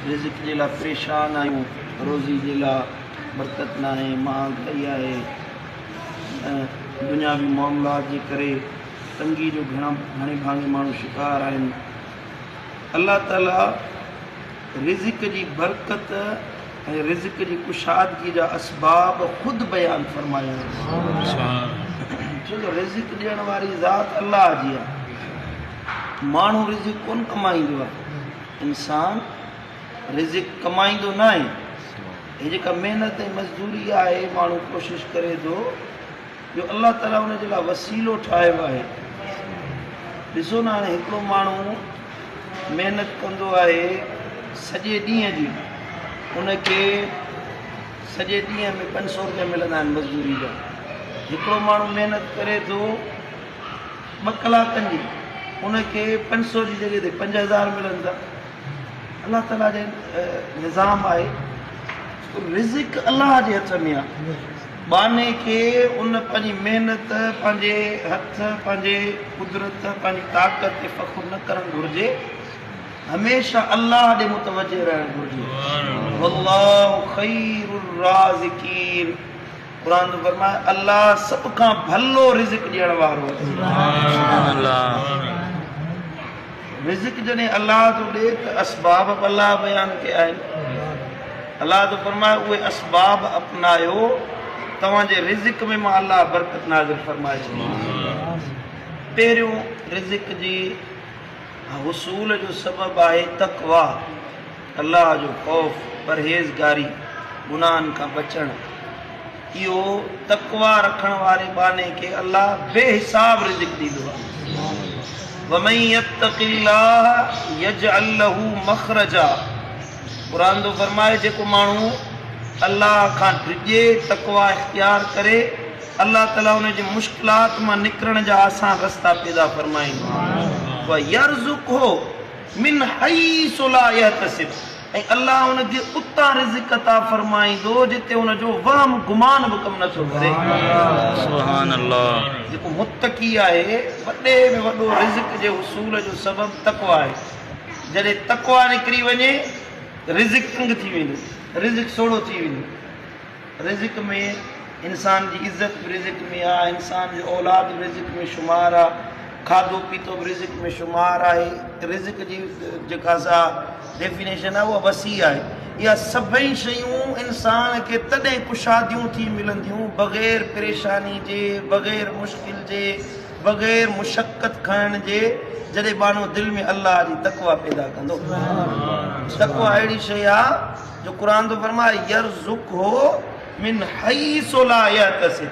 रिज़्क़ जे लाइ परेशान आहियूं, रोज़ी जे लाइ बरकत न आहे, महांगाई आहे, दुनियावी मामलात जे करे तंगी जो घणे भाङे माण्हू शिकार आहिनि। अल्लाह ताला रिज़्क़ जी बरकत ऐं रिज़्क़ जी कुशादगी जा असबाब ख़ुदि बयानु फरमाया आहिनि। छो जो रिज़्क़ ॾियण वारी ज़ात अल्लाह जी आहे। माण्हू रिज़्क़ कोन कमाईंदो आहे, इंसान रिज़्क़ कमाईंदो न आहे। हे जेका महिनत ऐं मज़दूरी आहे, माण्हू कोशिशि करे थो जो अल्लाह ताला हुन जे लाइ वसीलो ठाहियो आहे। ॾिसो न, हाणे हिकिड़ो माण्हू महिनत कंदो आहे सॼे ॾींहं जी, उनखे सॼे ॾींहं में 500 रुपया मिलंदा आहिनि मज़दूरी जा। हिकिड़ो माण्हू महिनत करे थो 2 कलाकनि जी, उनखे 500 जी जॻह ते 5000 मिलनि था। अल्लाह ताला जो निज़ाम आहे। रिज़्क़ अल्लाह जे हथ में आहे। बाने खे उन पंहिंजी महिनत, पंहिंजे हथ, पंहिंजे कुदरत, पंहिंजी ताक़त ते फ़ख़ुर न करणु घुरिजे। हमेशह अल्लाह ॾे मुतवजह रहणु घुरिजे। वल्लाहु ख़ैरुर राज़िक़ीन। क़ुरान में फरमाए अल्लाह सभ खां भलो रिज़्क़ ॾियण वारो आहे। रिज़्क़ जॾहिं अल्लाह थो ॾे त असबाब अल्लाह बयानु कया आहिनि। अल्लाह थो फरमाए उहे असबाब अपनायो, तव्हांजे रिज़्क़ में मां अल्लाह बरकत नाज़िल फरमाए छॾी। पहिरियों रिज़्क़ जी हुसूल जो सबबु आहे तक़वा, अल्लाह जो ख़ौफ़, परहेज़गारी, गुनाहनि खां बचणु। इहो तक़वा रखण वारे बाने खे अल्लाह बेहिसाब रिज़्क़ ॾींदो आहे। वमन यत्तक़िल्लाह यजअल लहू मख़रजा। क़ुरान थो फरमाए जेको माण्हू अल्लाह खां डिॼे, तक़वा इख्तियार करे, अल्लाह ताला हुन जी मुश्किलात मां निकिरण जा आसान रस्ता पैदा फरमाईंदो। वयरज़ुक़हु मिन हैसु ला यहतसिब। ऐं अल्लाह हुनखे उतां रिज़्क़ अता फरमाईंदो जिते हुनजो वहम गुमान बि कमु नथो करे। सुभान अल्लाह। जेको मुत्तक़ी आहे, वॾे में वॾो रिज़्क़ जे उसूल जो सबबु तक़वा आहे। जॾहिं तक़वा निकिरी वञे रिज़्क़ तंग थी वेंदो, रिज़्क़ सोढ़ो थी वेंदो। रिज़्क़ में इंसान जी इज़त बि रिज़्क़ में आहे, इंसान जो औलाद बि रिज़्क़ में शुमार आहे, खाधो पीतो बि रिज़्क़ में शुमार आहे। रिज़्क़ जी जेका सा डेफिनेशन आहे उहा वसी आहे। इहा सभई शयूं इंसान खे तॾहिं कुशादियूं थी मिलंदियूं बग़ैर परेशानी जे, बग़ैर मुश्किल जे, बग़ैर मुशक़त खणण जे, जॾहिं माण्हू दिलि में अल्लाह जी तक़वा पैदा कंदो। तक़वा अहिड़ी शइ आहे जो क़ुरान थो फरमाए यरज़ुक़हु मिन हैसु ला यहतसिब।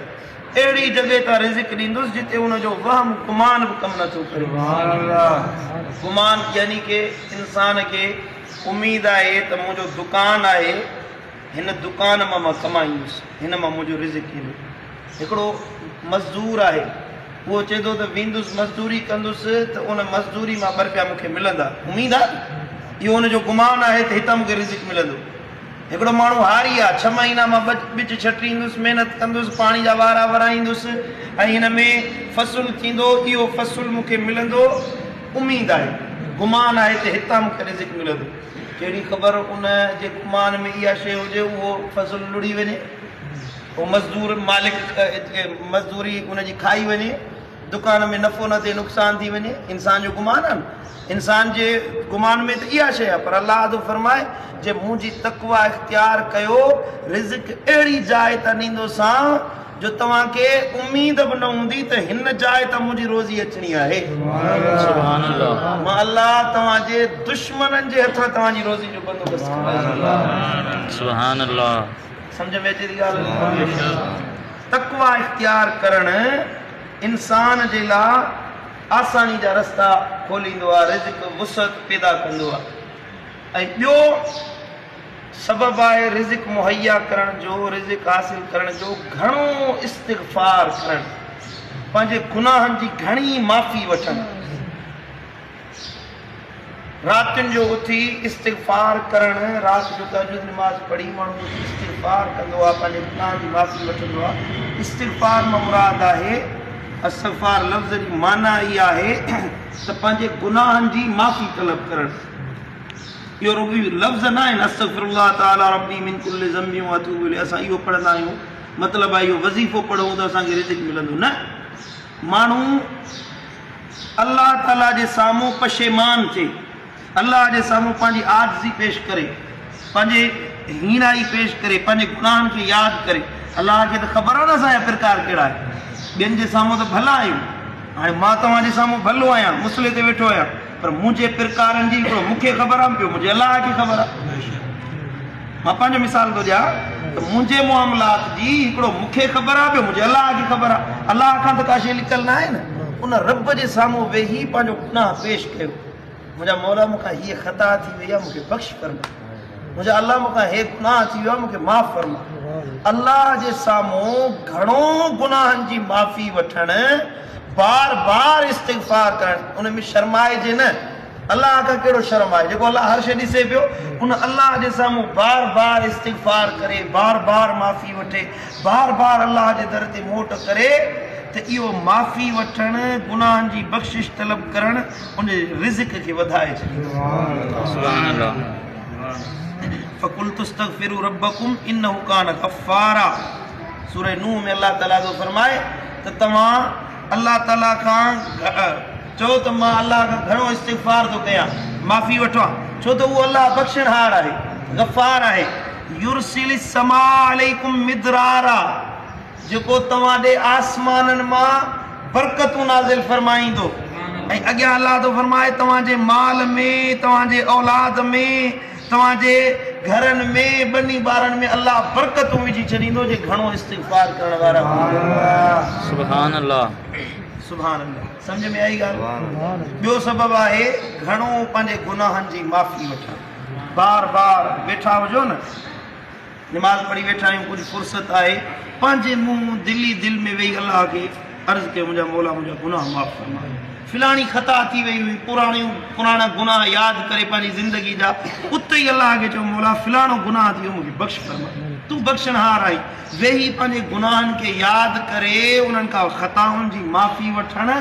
अहिड़ी जॻह तां रिज़्क़ ॾींदुसि जिते हुनजो वहम गुमान बि कमु नथो करे। गुमान यानी के इंसान खे उमेद आहे त मुंहिंजो दुकान आहे, हिन दुकान मां कमाईंदुसि, हिन मां मुंहिंजो रिज़्क़ ईंदो। हिकिड़ो मज़दूर आहे, उहो चए थो त वेंदुसि मज़दूरी कंदुसि त उन मज़दूरी मां 2 रुपया मूंखे मिलंदा। उमेद आहे, इहो हुनजो गुमान आहे त हितां मूंखे रिज़्क़ मिलंदो। हिकिड़ो माण्हू हारी आहे, 6 महीना मां ॿिज छटींदुसि, महिनत कंदुसि, पाणी जा वारा वराईंदुसि ऐं हिन में फ़सुलु थींदो, इहो फ़सुलु मूंखे मिलंदो। उमेद आहे, गुमान आहे त हितां मूंखे रिज़्क़ मिलंदो। कहिड़ी ख़बर उन जे गुमान में इहा शइ हुजे उहो फ़सुलु लुड़ी वञे, उहो मज़दूर मालिक मज़दूरी उनजी खाई वञे, दुकान में नफ़ो न थिए, नुक़सानु थी वञे। इंसान जो गुमान आहे न, इंसान जे गुमान में त इहा शइ आहे। पर अल्लाह थो फरमाए जे मुंहिंजी तक़वा इख्तियार कयो, रिज़्क़ अहिड़ी जाइ तां ॾींदोसां जो तव्हांखे उमेद बि न हूंदी त हिन जाइ तां मुंहिंजी रोज़ी अचणी आहे। सुभान अल्लाह। मां अल्लाह तव्हांजे दुश्मननि जे हथां तव्हांजी रोज़ी जो बंदोबस्तु कंदो। सुभान अल्लाह। सम्झ में अचे थी ॻाल्हि? तक़वा इख्तियार करणु इंसान जे लाइ आसानी जा रस्ता खोलींदो आहे, रिज़्क़ वुसअत पैदा कंदो आहे। ऐं ॿियो सबबु आहे रिज़्क़ मुहैया करण जो, रिज़्क़ हासिल करण जो घणो इस्तिग़फ़ार करणु, पंहिंजे गुनाहनि जी घणी माफ़ी वठणु। रातियुनि जो उथी इस्तिग़फ़ार करणु, राति जो तहज्जुद नमाज़ पढ़ी माण्हू इस्तिग़फ़ार कंदो आहे, पंहिंजे गुनाह जी माफ़ी वठंदो आहे। इस्तिग़फ़ार मां मुराद आहे, इस्तिग़फ़ार लफ़्ज़ जी माना इहा आहे त पंहिंजे गुनाहनि जी माफ़ी तलब करणु। इहो रुॻी लफ़्ज़ न आहिनि अस्तग़फिरुल्लाह ताला रब्बी मिन कुल्लि ज़ंबि व अतूबु इलैहि। असां इहो पढ़ंदा आहियूं, मतिलबु आहे इहो वज़ीफ़ो पढ़ूं त असांखे रिज़िक़ मिलंदो। न, माण्हू अल्लाह ताला जे साम्हूं पशेमान थिए, अल्लाह जे साम्हूं पंहिंजी आजिज़ी पेश करे, पंहिंजे हीणाई पेश करे, पंहिंजे गुनाहनि खे यादि करे। अल्लाह खे त ख़बर आहे न असांजा प्रकार कहिड़ा आहिनि। ॿियनि जे साम्हूं त भला आहियूं, हाणे मां तव्हांजे साम्हूं भलो आहियां, मुसले ते वेठो आहियां, पर मुंहिंजे प्रकारनि जी हिकिड़ो मूंखे ख़बर आहे, ॿियो मुंहिंजे अलाह खे ख़बर आहे। मां पंहिंजो मिसाल थो ॾियां त मुंहिंजे मामलात जी हिकिड़ो मूंखे ख़बर आहे, ॿियो मुंहिंजे अलाह खे ख़बर आहे। अलाह खां त का शइ लिकल न आहे न। उन रब जे साम्हूं वेही पंहिंजो गुनाह पेश कयो, मुंहिंजा मौला मूंखां हीअ ख़ता थी वई आहे, मूंखे बख़्श फरमा। मुंहिंजा अलाह मूंखां हे गुनाह थी वियो आहे, मूंखे माफ़ फरमा। अलाह जे साम्हूं घणो गुनाहनि जी माफ़ी वठणु, बार बार इस्तिग़फ़ार करणु, उन में शर्माइजे न। अलाह खां कहिड़ो शर्म आहे? जेको अलाह हर शइ ॾिसे पियो, उन अलाह जे साम्हूं बार बार इस्तिग़फ़ार करे, बार बार माफ़ी वठे, बार बार अलाह जे दर ते मोट करे, त इहो माफ़ी वठणु, गुनाहनि जी बख़्शिश तलब करणु उन रिज़िक खे वधाए छॾींदो। सुभान अल्लाह। फ़क़ुल्तु इस्तग़फ़िरू रब्बकुम इन्नहु कान गफ़्फ़ारा। सूरह नूह में अल्लाह ताला थो फरमाए त तव्हां अल्लाह ताला खां चओ त मां अल्लाह खां घणो इस्तिग़फ़ार थो कयां, माफ़ी वठां, छो त उहो अल्लाह बख़्शणहार आहे, गफ़ार आहे। युरसिलिस समा अलैकुम मिदरारा, जेको तव्हां ॾे आसमाननि मां बरकतूं नाज़िल फरमाईंदो। ऐं अॻियां अल्लाह थो फरमाए तव्हांजे माल में, तव्हांजे औलाद में, तव्हांजे घरनि में, ॿनी ॿारनि में अल्लाह बरकतूं विझी छॾींदो जे घणो इस्तिग़फ़ार करण वारा। सुभान अल्लाह, सुभान अल्लाह। सम्झ में आई ॻाल्हि? ॿियो सबबु आहे घणो पंहिंजे गुनाहनि जी माफ़ी वठणु। बार बार वेठा हुजो न, निमाज़ पढ़ी वेठा आहियूं, कुझु फुर्सत आहे, पंहिंजे मुंहुं दिलि में वेही अलाह खे अर्ज़ु कयो, मुंहिंजा मौला मुंहिंजा गुनाह माफ़ फरमा। फिलाणी ख़ता थी वई हुई, पुराणा गुनाह यादि करे पंहिंजी ज़िंदगी जा, उते ई अलाह खे चयो मौला फिलाणो गुनाह थी वियो, मूंखे बख़्श फरमा, तूं बख़्शणहार आई। वेही पंहिंजे गुनाहनि खे यादि करे उन्हनि खां ख़ताउनि जी माफ़ी वठणु।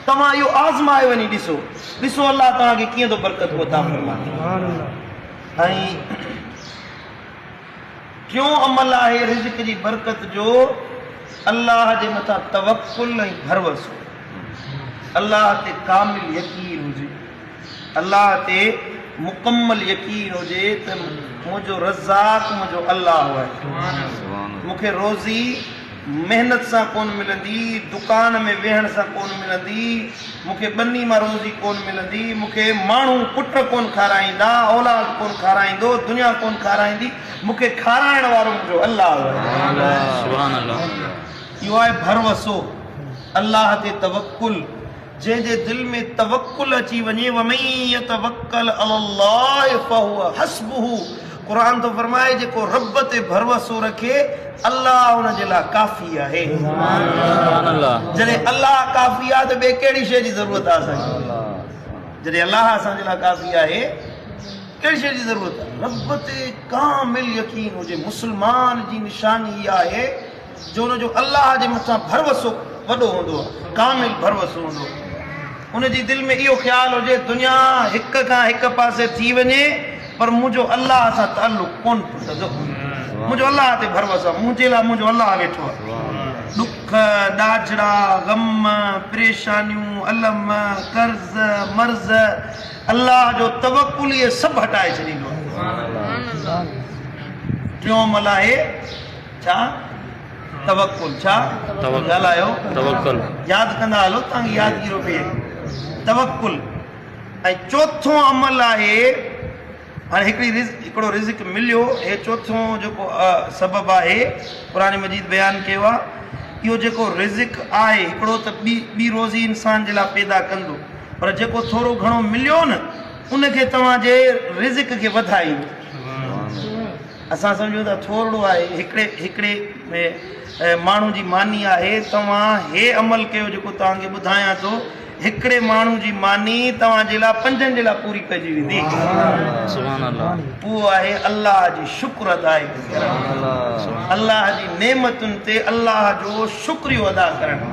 तव्हां इहो आज़माए वञी ॾिसो अलाह तव्हांखे कीअं थो बरकत अता फरमाए। ऐं टियों अमल आहे रिज़िक जी बरकत जो, अल्लाह जे मथां तवक्कुल ऐं भरवसो। अल्लाह ते कामिल यकीन हुजे, अल्लाह ते मुकम्मल यकीन हुजे त मुंहिंजो रज़ाक मुंहिंजो अल्लाह आहे। मूंखे रोज़ी महिनत सां कोन मिलंदी, दुकान में वेहण सां कोन मिलंदी, मूंखे ॿनी मां रोज़ी कोन मिलंदी, मूंखे माण्हू पुट कोन खाराईंदा, औलाद कोन खाराईंदो, दुनिया कोन खाराईंदी, मूंखे खाराइण वारो मुंहिंजो अल्लाह आहे। सुभान अल्लाह। इहो आहे भरवसो, अल्लाह ते तवक्कुल। जंहिंजे दिलि में तवक्कुल अची वञे, वमन यतवक्कल अलल्लाह फहुव हस्बुहु, क़ुरान थो फरमाए जेको रब ते भरवसो रखे अल्लाह हुन जे लाइ काफ़ी आहे। जॾहिं अल्लाह काफ़ी आहे त ॿिए कहिड़ी शइ जी ज़रूरत आहे असांखे? जॾहिं अल्लाह असांजे लाइ काफ़ी आहे, कहिड़ी शइ जी ज़रूरत आहे? रब ते कामिल यकीन हुजे। मुस्लमान जी निशानी इहा आहे जो हुनजो अल्लाह जे मथां भरवसो वॾो हूंदो आहे, कामिल भरवसो हूंदो आहे। उनजी दिलि में इहो ख़्यालु हुजे दुनिया हिक खां हिक पासे थी वञे, पर मुंहिंजो अल्लाह सां ताल्लुक़ कोन टुटंदो। मुंहिंजो अल्लाह ते भरवसो आहे, मुंहिंजे लाइ मुंहिंजो अल्लाह वेठो आहे। ॾुख ॾाझड़ा, गम, परेशानियूं, अलम, कर्ज़, मर्ज़, अल्लाह जो तवक्कुल इहे सभु हटाए छॾींदो आहे। टियों अमल आहे छा? तवक्कुल। छा ॻाल्हायो? तवक्कुल। यादि कंदा हलो, तव्हांखे यादगिरो थिए। तवक्कुल। ऐं चोथों अमल आहे, हाणे हिकिड़ो रिज़िक मिलियो, हे चोथों जेको सबबु आहे क़ुरान मजीद बयानु कयो आहे। इहो जेको रिज़िक आहे हिकिड़ो त ॿी रोज़ी इंसान जे लाइ पैदा कंदो, पर जेको थोरो घणो मिलियो न, उनखे तव्हांजे रिज़िक खे वधाईंदो। असां सम्झूं था थोरो आहे, हिकिड़े में माण्हू जी मानी आहे, तव्हां हे अमल कयो जेको तव्हांखे ॿुधायां थो, हिकिड़े माण्हू जी मानी तव्हांजे लाइ 5 जे लाइ पूरी पइजी वेंदी। उहो आहे अल्लाह जी शुक्र अदायगी करणु, अल्लाह जी नेमतुनि ते अल्लाह जो शुक्रियो अदा करणु।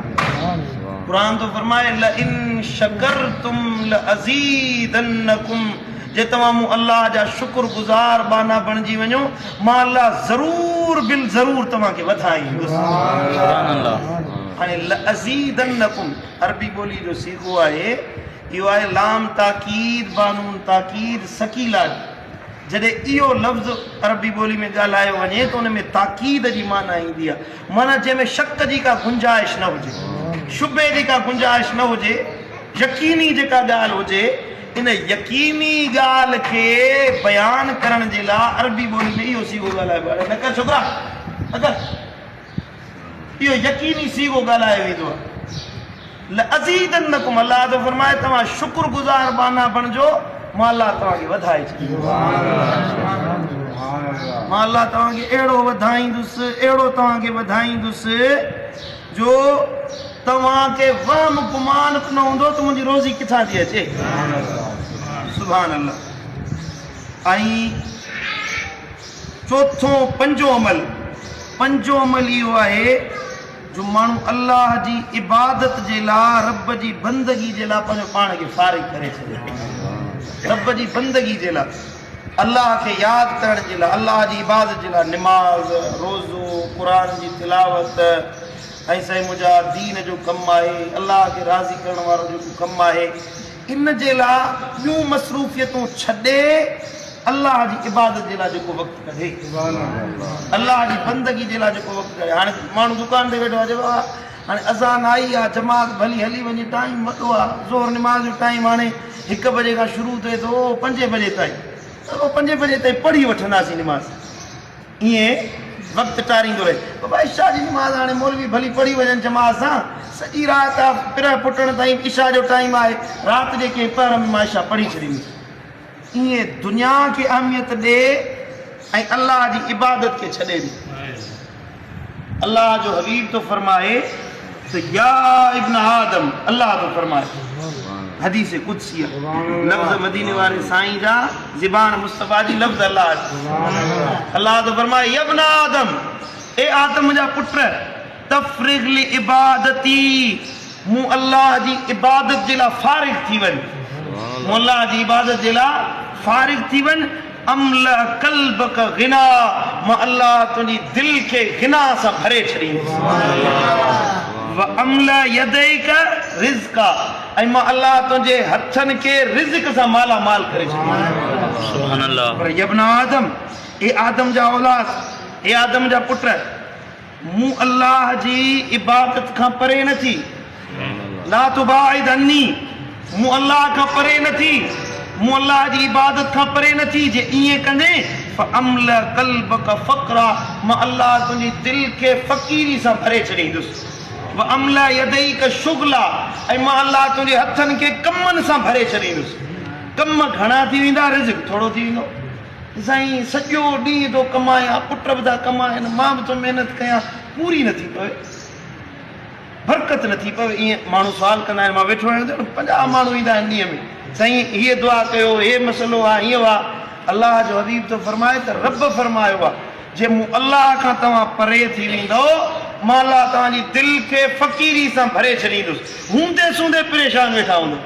क़ुरान तो फरमाए ल इन शकरतुम ल अज़ीदन्नकुम, जे तव्हां मूं अल्लाह जा शुक्रगुज़ार बाना बणिजी वञो मां अल्लाह ज़रूर बिल ज़रूर तव्हांखे वधाईंदुसि। हाणे लअज़ीदन्नकुम अरबी ॿोली जो सीगो आहे, इहो आहे लाम ताकीद बानून ताकीद सकीला। जॾहिं इहो लफ़्ज़ अरबी ॿोली में ॻाल्हायो वञे त उन में ताकीद जी माना ईंदी आहे, माना जंहिंमें शक जी का गुंजाइश न हुजे, शुबे जी का गुंजाइश न हुजे, यकीनी जेका ॻाल्हि हुजे। इन यकीनी ॻाल्हि खे बयानु करण जे लाइ अरबी ॿोली में इहो सीगो ॻाल्हाइबो आहे। न कर छोकिरा, अगरि इहो यकीनी सीगो ॻाल्हायो वेंदो आहे। लअज़ीदन्नकुम अल्लाह जो फरमाए तव्हां शुक्रगुज़ार बाना बणिजो, मां अल्लाह तव्हांखे वधाए छॾींदुसि। मां अल्लाह तव्हांखे अहिड़ो वधाईंदुसि, अहिड़ो तव्हांखे वधाईंदुसि जो तव्हांखे वहम गुमान न हूंदो त मुंहिंजी रोज़ी किथां थी अचे। सुभान अल्लाह। ऐं चोथों पंजो अमल इहो आहे जो माण्हू अल्लाह जी इबादत जे लाइ, रब जी बंदगी जे लाइ पंहिंजो पाण खे फारिग करे छॾे। रब जी बंदगी जे लाइ, अल्लाह खे यादि करण जे लाइ, अल्लाह जी इबादत जे लाइ निमाज़, रोज़ो, क़ुर जी तिलावत ऐं साईं मुंहिंजा दीन जो कमु आहे, अल्लाह खे राज़ी करण वारो जेको कमु आहे, इन जे लाइ ॿियूं मसरूफ़ियतूं छॾे अल्लाह जी इबादत जे लाइ जेको वक़्तु कढे, अल्लाह जी बंदगी जे लाइ जेको वक़्तु कढे। हाणे माण्हू दुकान ते वेठो आहे, चइबो आहे हाणे अज़ान आई आहे, जमात भली हली वञे, टाइम वॾो आहे, ज़ोहर निमाज़ जो टाइम हाणे 1 बजे खां शुरू थिए थो 5 बजे ताईं, त 5 बजे ताईं पढ़ी वठंदासीं निमाज़। ईअं वक़्तु टारींदो रहे। बाबा इशा जी निमाज़ हाणे मौलवी भली पढ़ी वञनि जमात सां, सॼी राति आहे पिर पुटण ताईं इशा जो टाइम आहे, राति जे कंहिं पहर में मां इशा पढ़ी छॾींदुसि। ईअं दुनिया खे अहमियत ॾे ऐं अल्लाह जी इबादत खे छॾे ॾे। अल्लाह जो हबीब तो फरमाए त या इब्न आदम, अल्लाह तो फरमाए हदीस कुदसी लफ्ज़ मदीने वारे साईं जा, ज़बान मुस्तफ़ा जी लफ्ज़ अल्लाह तो फरमाए या इब्न आदम, ए आदम जा पुट, तफ़रिग लि इबादती, मूं अल्लाह जी इबादत जे लाइ फारिग थी वञ, मूं अल्लाह जी इबादत जे लाइ फारिग थी वञ। अमला कल्बक गिना, मां अल्लाह तुंहिंजी दिलि खे गिना सां भरे छॾींदुसि। व अमला यदैक रिज़्का, ऐं मां अल्लाह तुंहिंजे हथनि खे रिज़्क सां माला माल करे छॾींदुसि। सुभान अल्लाह। पर इब्न आदम, ए आदम जा औलाद, ए आदम जा पुट, मूं अल्लाह जी इबादत खां परे न थी, ला तुबाइद अन्नी, मूं अल्लाह खां परे न थी, मूं अल्लाह जी इबादत खां परे न थी। जे ईअं कंदे फअमला कल्बक फ़क़रा, मां अल्लाह तुंहिंजी दिलि खे फ़क़ीरी सां भरे छॾींदुसि। व अमला यदैक शुगला, ऐं मां अल्लाह तुंहिंजे हथनि खे कमनि सां भरे छॾींदुसि। कम घणा थी वेंदा, रिज़्क़ थोरो थी वेंदो। साईं सॼो ॾींहुं थो कमायां, पुट बि था कमाइनि, मां बि थो महिनत कयां, पूरी नथी पवे, बरकत नथी पवे। ईअं माण्हू सुवाल कंदा आहिनि, मां वेठो आहियां 50 माण्हू ईंदा आहिनि ॾींहं में, साईं हीअ दुआ कयो, हे मसइलो आहे, हीअं आहे। अल्लाह जो हबीब तो फरमाए त रब फरमायो आहे, जे मूं अल्लाह खां तव्हां परे थी वेंदो, मां अल्लाह तव्हांजी दिलि खे फ़क़ीरी सां भरे छॾींदुसि। हूंदे सूंदे परेशान वेठा हूंदो,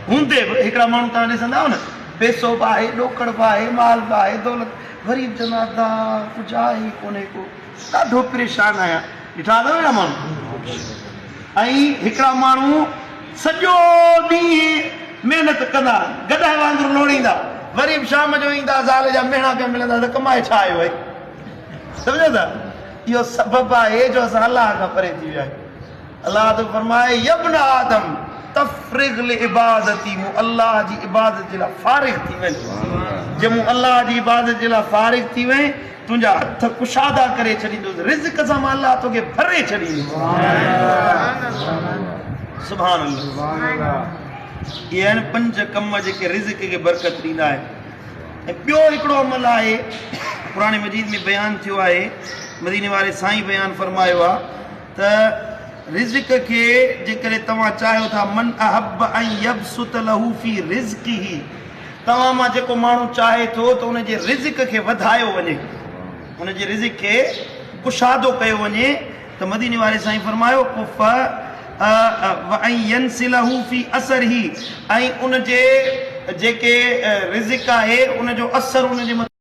हूंदे हिकिड़ा माण्हू तव्हां ॾिसंदा आहियो न, पैसो बि आहे, ॾोकड़ बि आहे, माल बि आहे, दौलत, वरी बि चवंदा दा कुझु आहे कोन्हे को, ॾाढो परेशान आहियां। ॾिठा अथव न माण्हू। ऐं हिकिड़ा माण्हू सॼो ॾींहुं महिनत कंदा, गॾह वांगुरु लोड़ींदा, वरी बि शाम जो ईंदा, ज़ाल जा मेणा पिया मिलंदा, त कमाए छा आयो आहे, सम्झो था। इहो सबबु आहे जो असां अल्लाह खां परे थी विया आहियूं। अल्लाह तो फरमाए या इब्न आदम तफ़रिग लि इबादती, मूं अल्लाह जी इबादत जे लाइ फारिग थी वञ। जे मूं अल्लाह जी इबादत जे लाइ फारिग थी वञे, तुंहिंजा हथ कुशादा करे छॾींदुसि, रिज़्क़ सां मां अल्लाह तोखे भरे छॾींदुसि। सुभान अल्लाह। इहे आहिनि 5 कम जेके रिज़्क़ खे बरकत ॾींदा आहिनि। ऐं ॿियो हिकिड़ो अमल आहे, क़ुर मजीद में बयानु थियो आहे, मदीने वारे साईं बयानु फरमायो आहे त रिज़्क़ खे जेकॾहिं तव्हां चाहियो था, मन अहब ऐं यबसुत लहू फी रिज़्क़िही, तव्हां मां जेको माण्हू चाहे थो त उनजे रिज़्क़ खे वधायो वञे, उनजे रिज़्क़ खे कुशादो कयो वञे, त मदीने वारे साईं फरमायो ऐं उनजे जेके रिज़िक आहे उन जो असरु उन जे